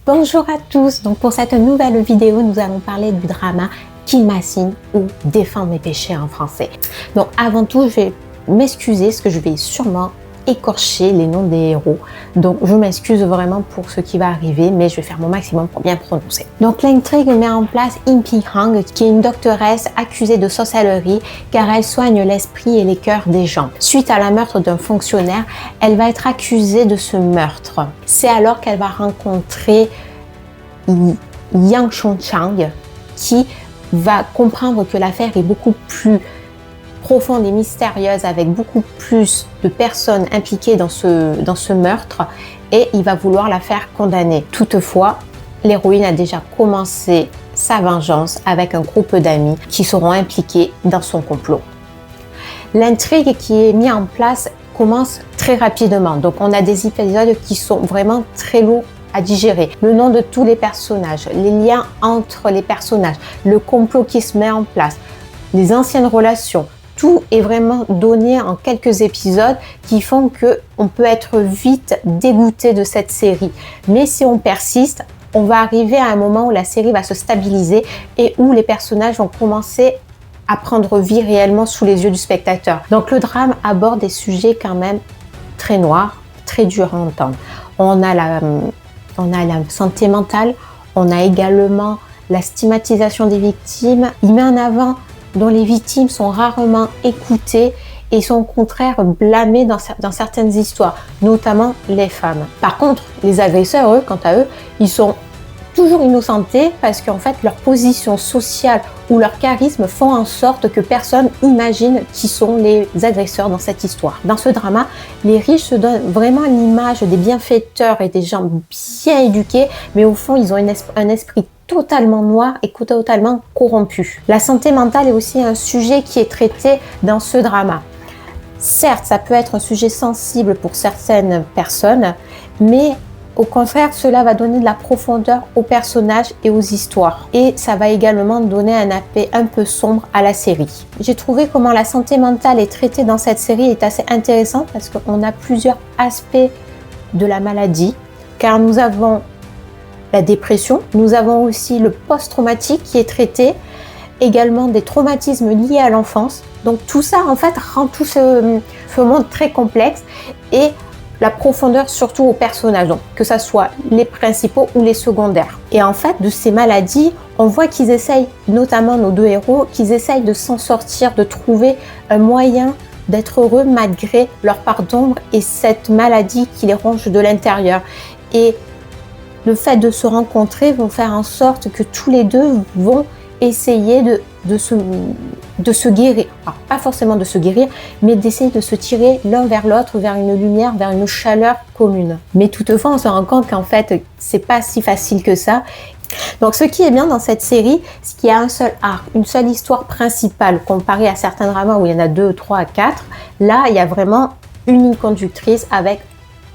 Bonjour à tous, donc pour cette nouvelle vidéo, nous allons parler du drama Kill My Sin ou Défends mes péchés en français. Donc avant tout, je vais m'excuser parce que je vais sûrement écorcher les noms des héros. Donc je m'excuse vraiment pour ce qui va arriver, mais je vais faire mon maximum pour bien prononcer. Donc l'intrigue met en place In Pi-hang, qui est une doctoresse accusée de sorcellerie car elle soigne l'esprit et les cœurs des gens. Suite à la meurtre d'un fonctionnaire, elle va être accusée de ce meurtre. C'est alors qu'elle va rencontrer Yang Chong-chang qui va comprendre que l'affaire est beaucoup plus profonde et mystérieuse avec beaucoup plus de personnes impliquées dans ce meurtre et il va vouloir la faire condamner. Toutefois, l'héroïne a déjà commencé sa vengeance avec un groupe d'amis qui seront impliqués dans son complot. L'intrigue qui est mise en place commence très rapidement. Donc on a des épisodes qui sont vraiment très lourds à digérer. Le nom de tous les personnages, les liens entre les personnages, le complot qui se met en place, les anciennes relations, tout est vraiment donné en quelques épisodes qui font qu'on peut être vite dégoûté de cette série. Mais si on persiste, on va arriver à un moment où la série va se stabiliser et où les personnages vont commencer à prendre vie réellement sous les yeux du spectateur. Donc le drame aborde des sujets quand même très noirs, très durs à entendre. On a la santé mentale, on a également la stigmatisation des victimes. Il met en avant dont les victimes sont rarement écoutées et sont au contraire blâmées dans certaines histoires, notamment les femmes. Par contre, les agresseurs, eux, quant à eux, ils sont toujours innocentés parce qu'en fait, leur position sociale ou leur charisme font en sorte que personne imagine qui sont les agresseurs dans cette histoire. Dans ce drama, les riches se donnent vraiment l'image des bienfaiteurs et des gens bien éduqués, mais au fond, ils ont un esprit totalement noir et totalement corrompu. La santé mentale est aussi un sujet qui est traité dans ce drama. Certes, ça peut être un sujet sensible pour certaines personnes, mais au contraire, cela va donner de la profondeur aux personnages et aux histoires. Et ça va également donner un aspect un peu sombre à la série. J'ai trouvé comment la santé mentale est traitée dans cette série est assez intéressante parce qu'on a plusieurs aspects de la maladie, car nous avons la dépression, nous avons aussi le post-traumatique qui est traité, également des traumatismes liés à l'enfance. Donc tout ça en fait rend tout ce monde très complexe et la profondeur surtout aux personnages, donc que ce soit les principaux ou les secondaires. Et en fait de ces maladies, on voit qu'ils essayent, notamment nos deux héros, qu'ils essayent de s'en sortir, de trouver un moyen d'être heureux malgré leur part d'ombre et cette maladie qui les ronge de l'intérieur. Et le fait de se rencontrer vont faire en sorte que tous les deux vont essayer de se guérir. Alors, pas forcément de se guérir, mais d'essayer de se tirer l'un vers l'autre, vers une lumière, vers une chaleur commune. Mais toutefois, on se rend compte qu'en fait, c'est pas si facile que ça. Donc, ce qui est bien dans cette série, c'est qu'il y a un seul arc, une seule histoire principale, comparé à certains dramas où il y en a 2, 3, 4. Là, il y a vraiment une ligne conductrice avec,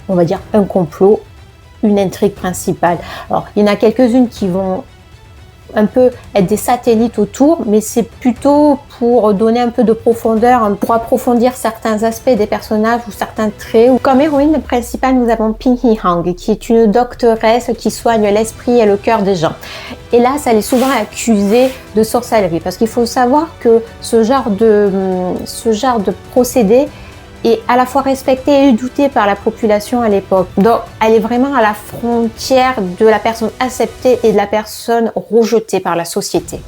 on va dire, un complot, une intrigue principale. Alors, il y en a quelques-unes qui vont un peu être des satellites autour, mais c'est plutôt pour donner un peu de profondeur, pour approfondir certains aspects des personnages ou certains traits. Comme héroïne principale, nous avons Pin Hee-hang, qui est une doctoresse qui soigne l'esprit et le cœur des gens. Hélas, elle est souvent accusée de sorcellerie, parce qu'il faut savoir que ce genre de procédé est à la fois respectée et doutée par la population à l'époque. Donc, elle est vraiment à la frontière de la personne acceptée et de la personne rejetée par la société.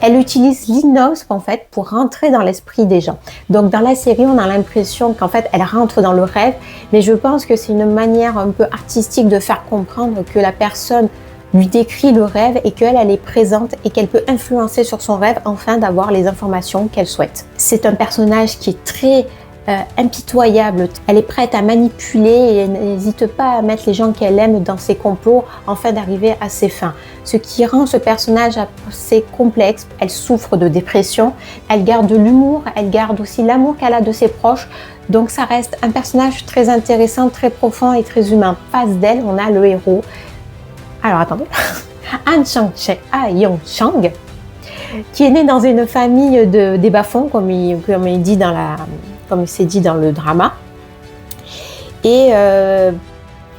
Elle utilise l'hypnose en fait pour rentrer dans l'esprit des gens. Donc, dans la série, on a l'impression qu'en fait, elle rentre dans le rêve, mais je pense que c'est une manière un peu artistique de faire comprendre que la personne lui décrit le rêve et qu'elle est présente et qu'elle peut influencer sur son rêve afin d'avoir les informations qu'elle souhaite. C'est un personnage qui est très impitoyable. Elle est prête à manipuler et elle n'hésite pas à mettre les gens qu'elle aime dans ses complots afin d'arriver à ses fins. Ce qui rend ce personnage assez complexe. Elle souffre de dépression, elle garde de l'humour, elle garde aussi l'amour qu'elle a de ses proches. Donc ça reste un personnage très intéressant, très profond et très humain. Face d'elle, on a le héros. Alors attendez, Han Yong-chang, qui est né dans une famille des bas-fonds, comme c'est dit dans le drama. Et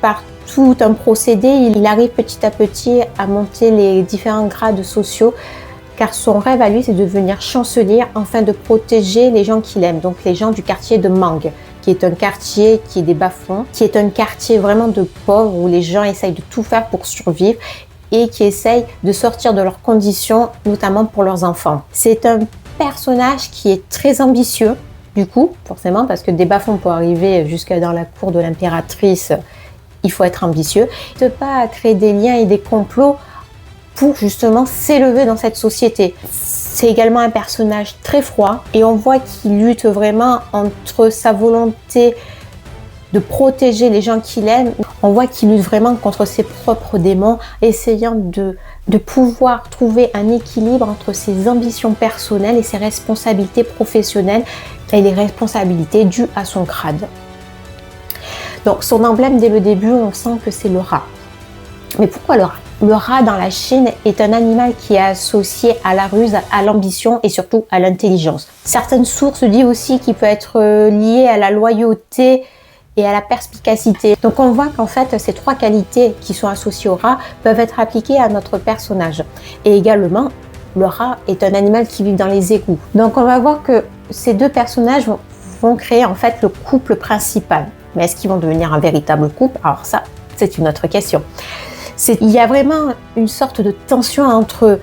par tout un procédé. Il arrive petit à petit à monter les différents grades sociaux, car son rêve à lui, c'est de devenir chancelier afin de protéger les gens qu'il aime, donc les gens du quartier de Mang, qui est un quartier qui est des bas-fonds, qui est un quartier vraiment de pauvres où les gens essayent de tout faire pour survivre et qui essayent de sortir de leurs conditions, notamment pour leurs enfants. C'est un personnage qui est très ambitieux, du coup, forcément, parce que des bas-fonds pour arriver jusque dans la cour de l'impératrice, il faut être ambitieux. Il ne peut pas créer des liens et des complots pour justement s'élever dans cette société. C'est également un personnage très froid et on voit qu'il lutte vraiment entre sa volonté de protéger les gens qu'il aime. On voit qu'il lutte vraiment contre ses propres démons, essayant de pouvoir trouver un équilibre entre ses ambitions personnelles et ses responsabilités professionnelles et les responsabilités dues à son grade. Donc son emblème dès le début, on sent que c'est le rat. Mais pourquoi le rat ? Le rat dans la Chine est un animal qui est associé à la ruse, à l'ambition et surtout à l'intelligence. Certaines sources disent aussi qu'il peut être lié à la loyauté et à la perspicacité. Donc on voit qu'en fait ces trois qualités qui sont associées au rat peuvent être appliquées à notre personnage. Et également, le rat est un animal qui vit dans les égouts. Donc on va voir que ces deux personnages vont créer en fait le couple principal. Mais est-ce qu'ils vont devenir un véritable couple? Alors ça, c'est une autre question. Il y a vraiment une sorte de tension entre,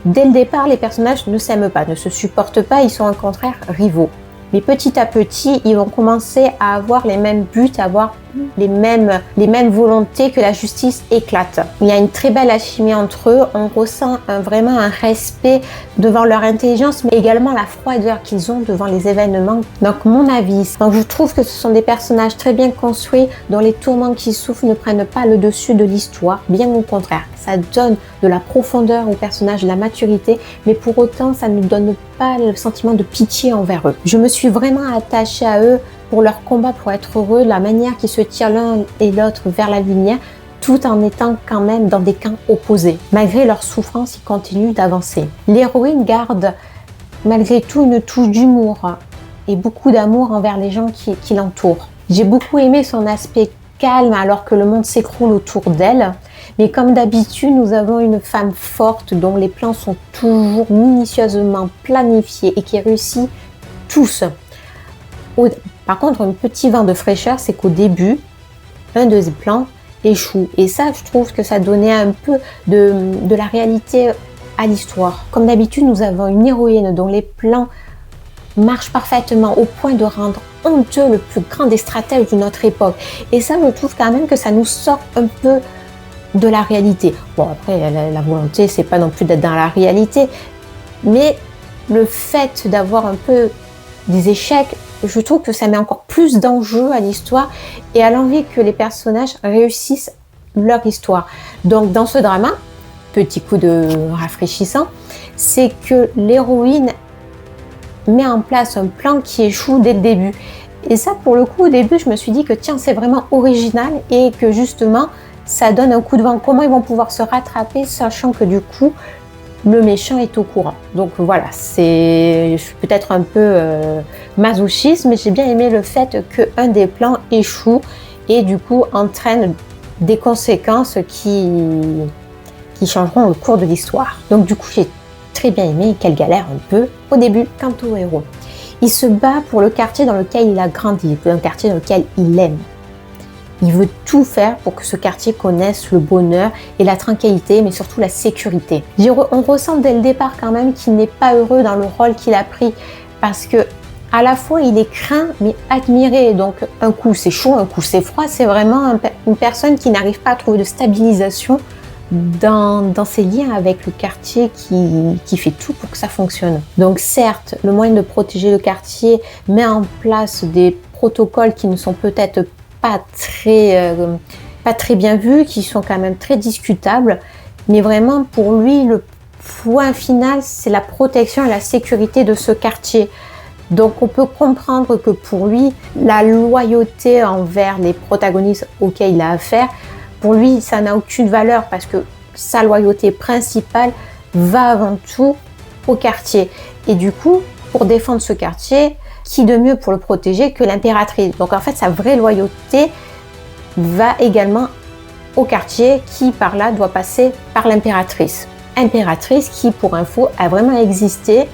dès le départ, les personnages ne s'aiment pas, ne se supportent pas, ils sont au contraire rivaux. Mais petit à petit, ils vont commencer à avoir les mêmes buts, à avoir les mêmes volontés, que la justice éclate. Il y a une très belle alchimie entre eux, on ressent vraiment un respect devant leur intelligence, mais également la froideur qu'ils ont devant les événements. Donc mon avis, je trouve que ce sont des personnages très bien construits, dont les tourments qu'ils souffrent ne prennent pas le dessus de l'histoire, bien au contraire. Ça donne de la profondeur aux personnages, de la maturité, mais pour autant, ça ne donne pas le sentiment de pitié envers eux. Je me suis vraiment attachée à eux pour leur combat pour être heureux, la manière qu'ils se tirent l'un et l'autre vers la lumière, tout en étant quand même dans des camps opposés. Malgré leur souffrance, ils continuent d'avancer. L'héroïne garde malgré tout une touche d'humour et beaucoup d'amour envers les gens qui l'entourent. J'ai beaucoup aimé son aspect calme alors que le monde s'écroule autour d'elle. Mais comme d'habitude, nous avons une femme forte dont les plans sont toujours minutieusement planifiés et qui réussit tous. Par contre, un petit vent de fraîcheur, c'est qu'au début, un de ces plans échoue. Et ça, je trouve que ça donnait un peu de la réalité à l'histoire. Comme d'habitude, nous avons une héroïne dont les plans marchent parfaitement au point de rendre honteux le plus grand des stratèges de notre époque. Et ça, je trouve quand même que ça nous sort un peu de la réalité. Bon, après, la volonté, c'est pas non plus d'être dans la réalité, mais le fait d'avoir un peu des échecs, je trouve que ça met encore plus d'enjeux à l'histoire et à l'envie que les personnages réussissent leur histoire. Donc, dans ce drama, petit coup de rafraîchissant, c'est que l'héroïne met en place un plan qui échoue dès le début. Et ça, pour le coup, au début, je me suis dit que tiens, c'est vraiment original et que justement, ça donne un coup de vent. Comment ils vont pouvoir se rattraper, sachant que du coup, le méchant est au courant. Donc voilà, je suis peut-être un peu masochiste, mais j'ai bien aimé le fait qu'un des plans échoue et du coup entraîne des conséquences qui changeront le cours de l'histoire. Donc du coup, j'ai très bien aimé qu'elle galère un peu au début. Quant au héros, il se bat pour le quartier dans lequel il a grandi, un quartier dans lequel il aime. Il veut tout faire pour que ce quartier connaisse le bonheur et la tranquillité, mais surtout la sécurité. On ressent dès le départ quand même qu'il n'est pas heureux dans le rôle qu'il a pris, parce que à la fois il est craint mais admiré. Donc un coup c'est chaud, un coup c'est froid. C'est vraiment une personne qui n'arrive pas à trouver de stabilisation dans ses liens avec le quartier qui fait tout pour que ça fonctionne. Donc certes, le moyen de protéger le quartier met en place des protocoles qui ne sont peut-être pas très bien vus, qui sont quand même très discutables, mais vraiment pour lui le point final c'est la protection et la sécurité de ce quartier. Donc on peut comprendre que pour lui la loyauté envers les protagonistes auxquels il a affaire, pour lui ça n'a aucune valeur, parce que sa loyauté principale va avant tout au quartier. Et du coup, pour défendre ce quartier, qui de mieux pour le protéger que l'impératrice? Donc en fait, sa vraie loyauté va également au quartier qui par là doit passer par l'impératrice. Impératrice qui, pour info, a vraiment existé.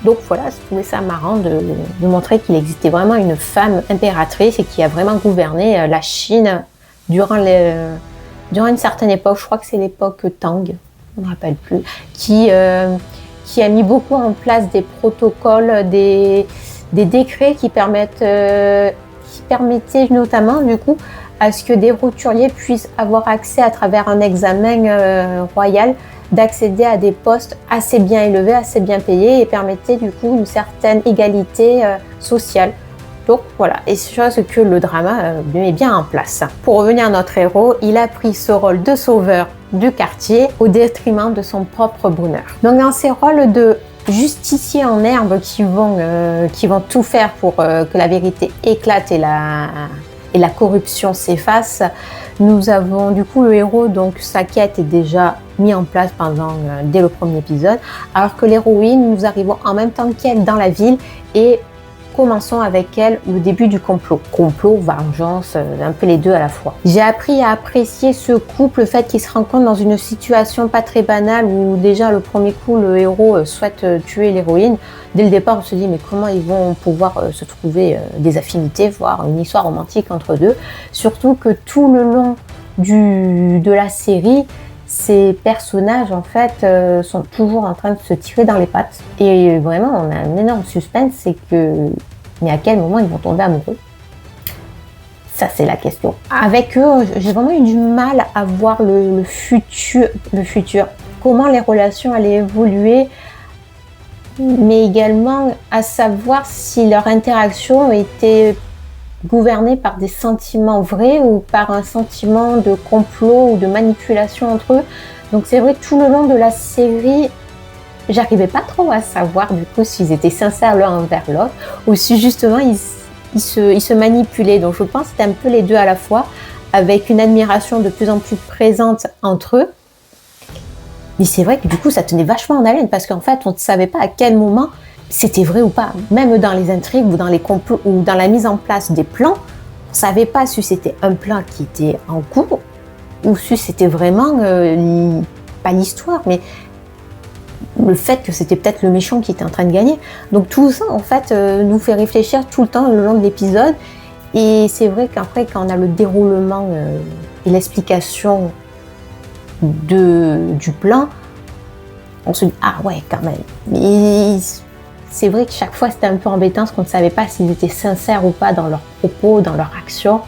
Donc voilà, je trouvais ça marrant de montrer qu'il existait vraiment une femme impératrice et qui a vraiment gouverné la Chine durant une certaine époque. Je crois que c'est l'époque Tang, je ne me rappelle plus, qui a mis beaucoup en place des protocoles, des décrets qui permettaient notamment du coup à ce que des roturiers puissent avoir accès à travers un examen royal d'accéder à des postes assez bien élevés, assez bien payés et permettait du coup une certaine égalité sociale. Donc voilà, et c'est chose que le drama met bien en place. Pour revenir à notre héros, il a pris ce rôle de sauveur du quartier au détriment de son propre bonheur. Donc dans ces rôles de justiciers en herbe qui vont tout faire pour que la vérité éclate et la corruption s'efface, nous avons du coup le héros, donc sa quête est déjà mise en place dès le premier épisode, alors que l'héroïne, nous arrivons en même temps qu'elle dans la ville et commençons avec elle le début du complot. Complot, vengeance, un peu les deux à la fois. J'ai appris à apprécier ce couple, le fait qu'ils se rencontrent dans une situation pas très banale où déjà le premier coup le héros souhaite tuer l'héroïne. Dès le départ on se dit mais comment ils vont pouvoir se trouver des affinités, voire une histoire romantique entre deux. Surtout que tout le long de la série, ces personnages en fait sont toujours en train de se tirer dans les pattes et vraiment on a un énorme suspense, c'est que mais à quel moment ils vont tomber amoureux? Ça c'est la question. Avec eux, j'ai vraiment eu du mal à voir le futur, comment les relations allaient évoluer, mais également à savoir si leur interaction était gouvernée par des sentiments vrais ou par un sentiment de complot ou de manipulation entre eux. Donc c'est vrai que tout le long de la série, j'arrivais pas trop à savoir du coup s'ils étaient sincères l'un envers l'autre ou si justement ils se manipulaient. Donc je pense que c'était un peu les deux à la fois, avec une admiration de plus en plus présente entre eux. Mais c'est vrai que du coup ça tenait vachement en haleine parce qu'en fait on ne savait pas à quel moment c'était vrai ou pas. Même dans les intrigues ou dans les complots ou dans la mise en place des plans, on ne savait pas si c'était un plan qui était en cours ou si c'était vraiment, pas l'histoire, mais le fait que c'était peut-être le méchant qui était en train de gagner. Donc tout ça, en fait, nous fait réfléchir tout le temps le long de l'épisode. Et c'est vrai qu'après, quand on a le déroulement et l'explication du plan, on se dit « Ah ouais, quand même ». Mais c'est vrai que chaque fois, c'était un peu embêtant parce qu'on ne savait pas s'ils étaient sincères ou pas dans leurs propos, dans leurs actions.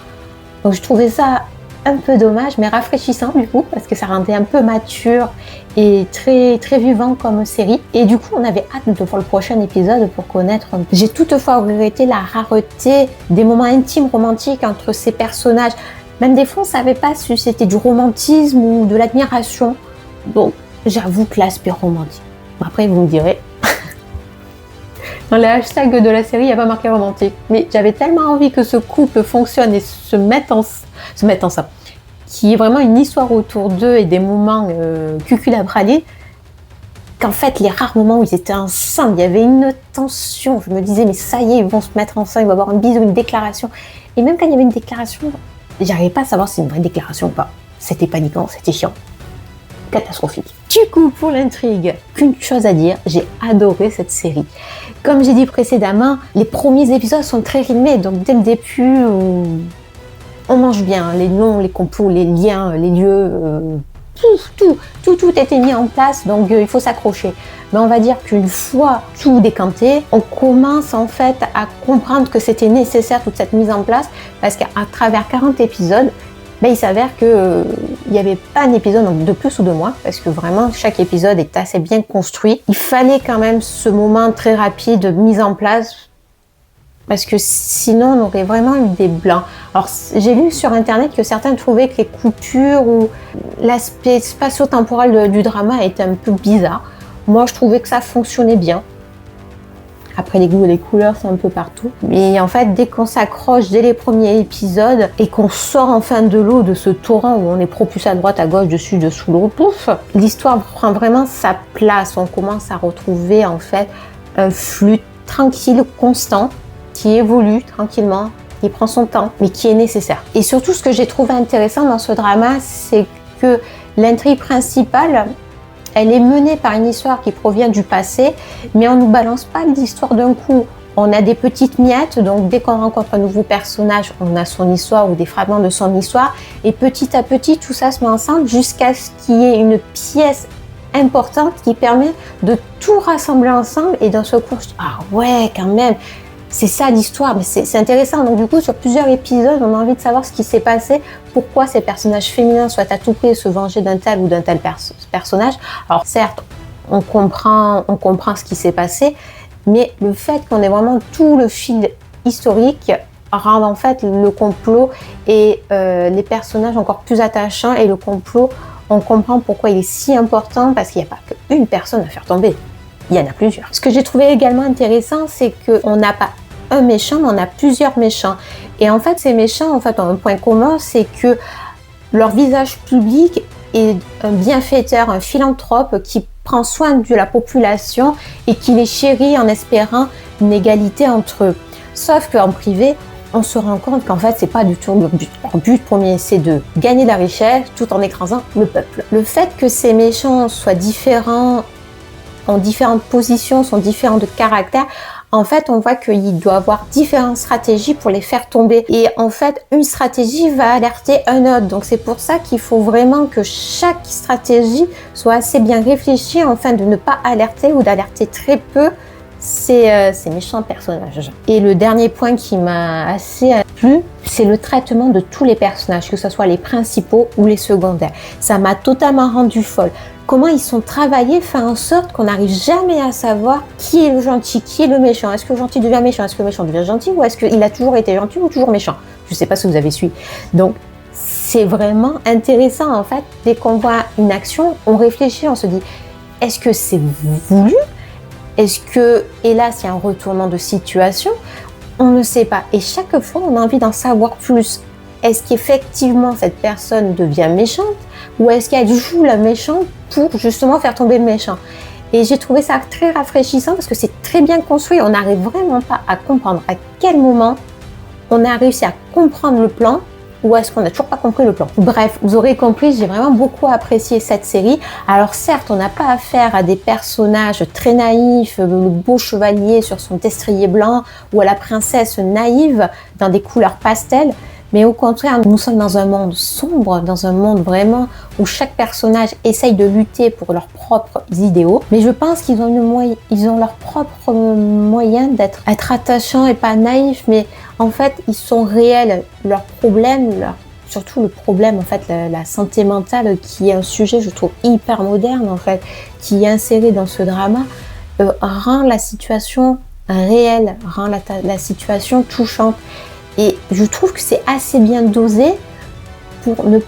Donc je trouvais ça un peu dommage, mais rafraîchissant du coup, parce que ça rendait un peu mature et très, très vivant comme série. Et du coup, on avait hâte de voir le prochain épisode pour connaître un peu. J'ai toutefois regretté la rareté des moments intimes, romantiques entre ces personnages. Même des fois, on ne savait pas si c'était du romantisme ou de l'admiration. Donc, j'avoue que l'aspect romantique. Après, vous me direz, dans les hashtags de la série, il n'y a pas marqué romantique. Mais j'avais tellement envie que ce couple fonctionne et se mette en ça, qu'il y ait vraiment une histoire autour d'eux et des moments cuculabralés, qu'en fait, les rares moments où ils étaient ensemble, il y avait une tension. Je me disais, mais ça y est, ils vont se mettre ensemble, il va y avoir un bisou, une déclaration. Et même quand il y avait une déclaration, j'arrivais pas à savoir si c'est une vraie déclaration ou pas. C'était paniquant, c'était chiant. Catastrophique. Du coup, pour l'intrigue, qu'une chose à dire, j'ai adoré cette série. Comme j'ai dit précédemment, les premiers épisodes sont très rythmés, donc dès le début, on mange bien les noms, les complots, les liens, les lieux, tout était mis en place, donc il faut s'accrocher. Mais on va dire qu'une fois tout décanté, on commence en fait à comprendre que c'était nécessaire toute cette mise en place, parce qu'à travers 40 épisodes, il s'avère qu'il n'y avait pas un épisode de plus ou de moins, parce que vraiment chaque épisode est assez bien construit. Il fallait quand même ce moment très rapide de mise en place, parce que sinon on aurait vraiment eu des blancs. Alors j'ai lu sur internet que certains trouvaient que les coupures ou l'aspect spatio-temporel du drama était un peu bizarre. Moi je trouvais que ça fonctionnait bien. Après les goûts et les couleurs, c'est un peu partout. Mais en fait, dès qu'on s'accroche dès les premiers épisodes et qu'on sort enfin de l'eau, de ce torrent où on est propulsé à droite, à gauche, dessus, dessous l'eau, pouf, l'histoire prend vraiment sa place. On commence à retrouver en fait un flux tranquille, constant, qui évolue tranquillement il prend son temps, mais qui est nécessaire. Et surtout, ce que j'ai trouvé intéressant dans ce drama, c'est que l'intrigue principale, elle est menée par une histoire qui provient du passé, mais on ne nous balance pas l'histoire d'un coup. On a des petites miettes, donc dès qu'on rencontre un nouveau personnage, on a son histoire ou des fragments de son histoire, et petit à petit, tout ça se met ensemble jusqu'à ce qu'il y ait une pièce importante qui permet de tout rassembler ensemble, et d'un seul coup, je dis, ah ouais, quand même, c'est ça l'histoire, mais c'est intéressant. Donc du coup, sur plusieurs épisodes, on a envie de savoir ce qui s'est passé, pourquoi ces personnages féminins souhaitent à tout prix se venger d'un tel ou d'un tel personnage. Alors certes, on comprend ce qui s'est passé, mais le fait qu'on ait vraiment tout le fil historique rend en fait le complot et les personnages encore plus attachants, et le complot, on comprend pourquoi il est si important, parce qu'il n'y a pas qu'une personne à faire tomber, il y en a plusieurs. Ce que j'ai trouvé également intéressant, c'est qu'on n'a pas un méchant, mais on a plusieurs méchants. Et en fait, ces méchants, en fait, ont un point commun, c'est que leur visage public est un bienfaiteur, un philanthrope qui prend soin de la population et qui les chérit en espérant une égalité entre eux. Sauf qu'en privé, on se rend compte qu'en fait, c'est pas du tout leur but. Leur but premier, c'est de gagner de la richesse tout en écrasant le peuple. Le fait que ces méchants soient différents, ont différentes positions, sont différents de caractère, en fait, on voit qu'il doit avoir différentes stratégies pour les faire tomber. Et en fait, une stratégie va alerter un autre. Donc, c'est pour ça qu'il faut vraiment que chaque stratégie soit assez bien réfléchie, afin de ne pas alerter ou d'alerter très peu ces méchants personnages. Et le dernier point qui m'a assez plu, c'est le traitement de tous les personnages, que ce soit les principaux ou les secondaires. Ça m'a totalement rendu folle. Comment ils sont travaillés, fait en sorte qu'on n'arrive jamais à savoir qui est le gentil, qui est le méchant. Est-ce que le gentil devient méchant? Est-ce que le méchant devient gentil? Ou est-ce qu'il a toujours été gentil ou toujours méchant? Je ne sais pas si vous avez suivi. Donc, c'est vraiment intéressant en fait. Dès qu'on voit une action, on réfléchit, on se dit, est-ce que c'est voulu? Est-ce que, hélas, il y a un retournement de situation? On ne sait pas. Et chaque fois, on a envie d'en savoir plus. Est-ce qu'effectivement, cette personne devient méchante? Ou est-ce qu'elle joue la méchante pour justement faire tomber le méchant? Et j'ai trouvé ça très rafraîchissant parce que c'est très bien construit. On n'arrive vraiment pas à comprendre à quel moment on a réussi à comprendre le plan, ou est-ce qu'on n'a toujours pas compris le plan. Bref, vous aurez compris, j'ai vraiment beaucoup apprécié cette série. Alors certes, on n'a pas affaire à des personnages très naïfs, le beau chevalier sur son destrier blanc, ou à la princesse naïve dans des couleurs pastel, mais au contraire, nous sommes dans un monde sombre, dans un monde vraiment où chaque personnage essaye de lutter pour leurs propres idéaux. Mais je pense qu'ils ont leur propre moyen d'être attachants et pas naïfs, mais en fait, ils sont réels. Leurs problèmes, surtout le problème, en fait, la santé mentale, qui est un sujet, je trouve, hyper moderne, en fait, qui est inséré dans ce drama, rend la situation réelle, rend la situation touchante. Et je trouve que c'est assez bien dosé pour ne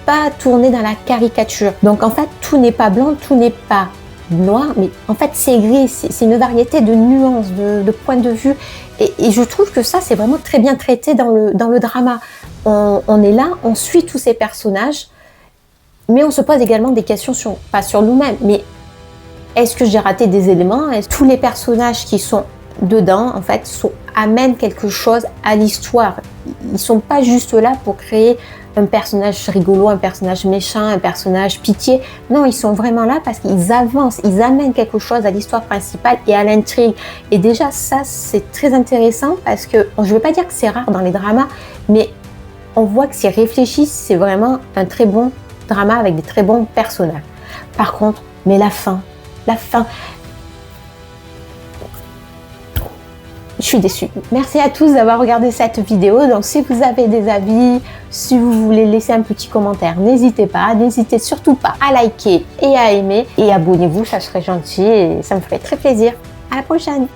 pas tourner dans la caricature. Donc en fait, tout n'est pas blanc, tout n'est pas noir, mais en fait c'est gris, c'est une variété de nuances, de points de vue. Et je trouve que ça, c'est vraiment très bien traité dans le drama. On est là, on suit tous ces personnages, mais on se pose également des questions pas sur nous-mêmes, mais est-ce que j'ai raté des éléments? Est-ce que tous les personnages qui sont dedans, en fait, amènent quelque chose à l'histoire. Ils sont pas juste là pour créer un personnage rigolo, un personnage méchant, un personnage pitié. Non, ils sont vraiment là parce qu'ils avancent, ils amènent quelque chose à l'histoire principale et à l'intrigue. Et déjà, ça, c'est très intéressant parce que, je ne veux pas dire que c'est rare dans les dramas, mais on voit que c'est réfléchi, c'est vraiment un très bon drama avec des très bons personnages. Par contre, mais la fin, je suis déçue. Merci à tous d'avoir regardé cette vidéo. Donc si vous avez des avis, si vous voulez laisser un petit commentaire, n'hésitez pas. N'hésitez surtout pas à liker et à aimer. Et abonnez-vous, ça serait gentil et ça me ferait très plaisir. À la prochaine!